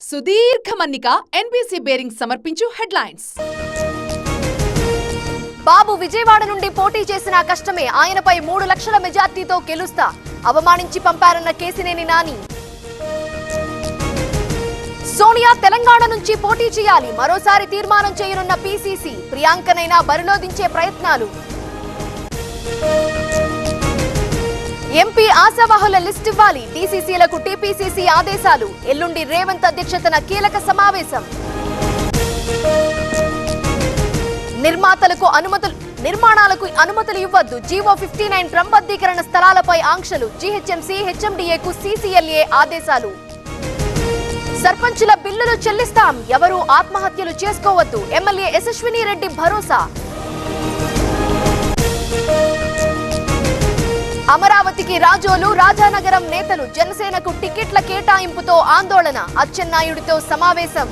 సుదీర్ఘ మన్నిక NBC bearing సమర్పించు హెడ్లైన్స్. బాబు విజయవాడ నుండి పోటీ చేసిన కష్టమే, ఆయనపై 3 లక్షల మెజార్టీతో గెలుస్తా, అవమానించి పంపారన్న కేసినేని నాని. సోనియా తెలంగాణ నుంచి పోటీ చేయాలి, మరోసారి తీర్మానం చేయనున్న పీసీసీ, ప్రియాంకనైనా బరిలో దించే ప్రయత్నాలు. ఎంపీ ఆశావాహుల లిస్ట్ ఇవ్వాలి, డీసీసీలకు టీపీసీసీ ఆదేశాలు, ఎల్లుండి రేవంత్ అధ్యక్షతన కీలక సమావేశం. నిర్మాణాలకు అనుమతులు ఇవ్వద్దు, జీవో 59 క్రమబద్ధీకరణ స్థలాలపై ఆంక్షలు, జీహెచ్ఎంసీ హెచ్ఎండీఏకు సీసీఎల్ఏ ఆదేశాలు. సర్పంచుల బిల్లులు చెల్లిస్తాం, ఎవరూ ఆత్మహత్యలు చేసుకోవద్దు, ఎమ్మెల్యే యశస్విని రెడ్డి భరోసా. అమరావతికి రాజోలు, రాజానగరం నేతలు, జనసేనకు టికెట్ల కేటాయింపుతో ఆందోళన, అచ్చెన్నాయుడితో సమావేశం.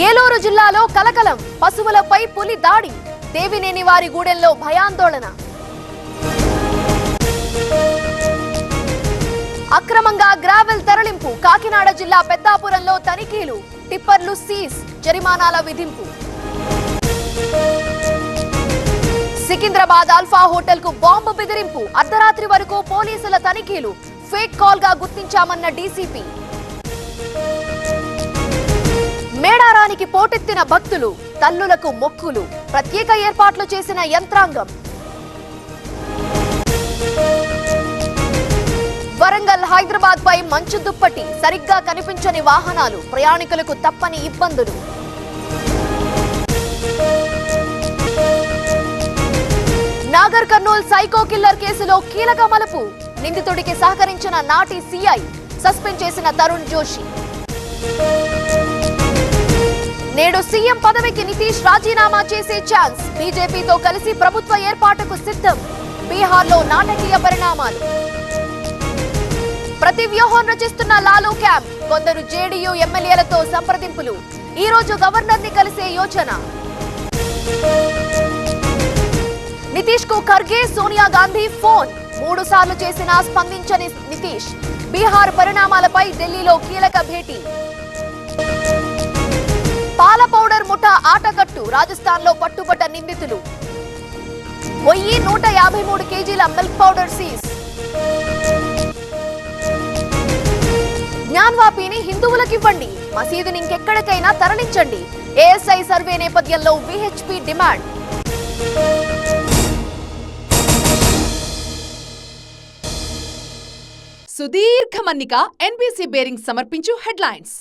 ఏలూరు జిల్లాలో కలకలం, పశువులపై పులి దాడి, దేవినేని వారి గూడెంలో భయాందోళన. అక్రమంగా గ్రావెల్ తరలింపు, కాకినాడ జిల్లా పెద్దాపురంలో తనిఖీలు, టిప్పర్లు సీజ్, జరిమానాల విధింపు. సికింద్రాబాద్ ఆల్ఫా హోటల్ కు బాంబు బెదిరింపు, అర్ధరాత్రి వరకు పోలీసుల తనిఖీలు, ఫేక్ కాల్ గా గుర్తించామన్న డీసీపీ. మేడారానికి పోటెత్తిన భక్తులు, తల్లులకు మొక్కులు, ప్రత్యేక ఏర్పాట్లు చేసిన యంత్రాంగం. వరంగల్ హైదరాబాద్ పై మంచు దుప్పటి, సరిగ్గా కనిపించని వాహనాలు, ప్రయాణికులకు తప్పని ఇబ్బందులు. నాగర్ కర్నూల్ సైకో కిల్లర్ కేసులో కీలక మలుపు, నిందితుడికి సహకరించిన నాటి సీఐ, సస్పెండ్ చేసిన తరుణ్ జోషి. నేడు సీఎం పదవికి నితీష్ రాజీనామా చేసే ఛాన్స్, బీజేపీతో కలిసి ప్రభుత్వ ఏర్పాటుకు సిద్ధం, బీహార్లో నాటకీయ పరిణామాలు. ప్రతి వ్యూహం రచిస్తున్న లాలూ క్యాంప్, కొందరు జేడీయూ ఎమ్మెల్యేలతో సంప్రదింపులు, ఈ రోజు గవర్నర్ ని కలిసే యోచన. నితీష్ కు ఖర్గే, సోనియా గాంధీ ఫోన్, 3 సార్లు చేసినా స్పందించని నితీష్, బీహార్ పరిణామాలపై ఢిల్లీలో కీలక భేటీ. పాల పౌడర్ ముఠా ఆటకట్టు, రాజస్థాన్ లో పట్టుబడ్డ నిందితులు, 153 కేజీల మిల్క్ పౌడర్ సీజ్. జ్ఞాన్వాపీని హిందువులకివ్వండి, మసీదుని ఇంకెక్కడికైనా తరలించండి, ఏఎస్ఐ సర్వే నేపథ్యంలో విహెచ్పీ డిమాండ్. సుదీర్ఘ మన్నిక ఎన్బీసీ బేరింగ్ సమర్పించు హెడ్లైన్స్.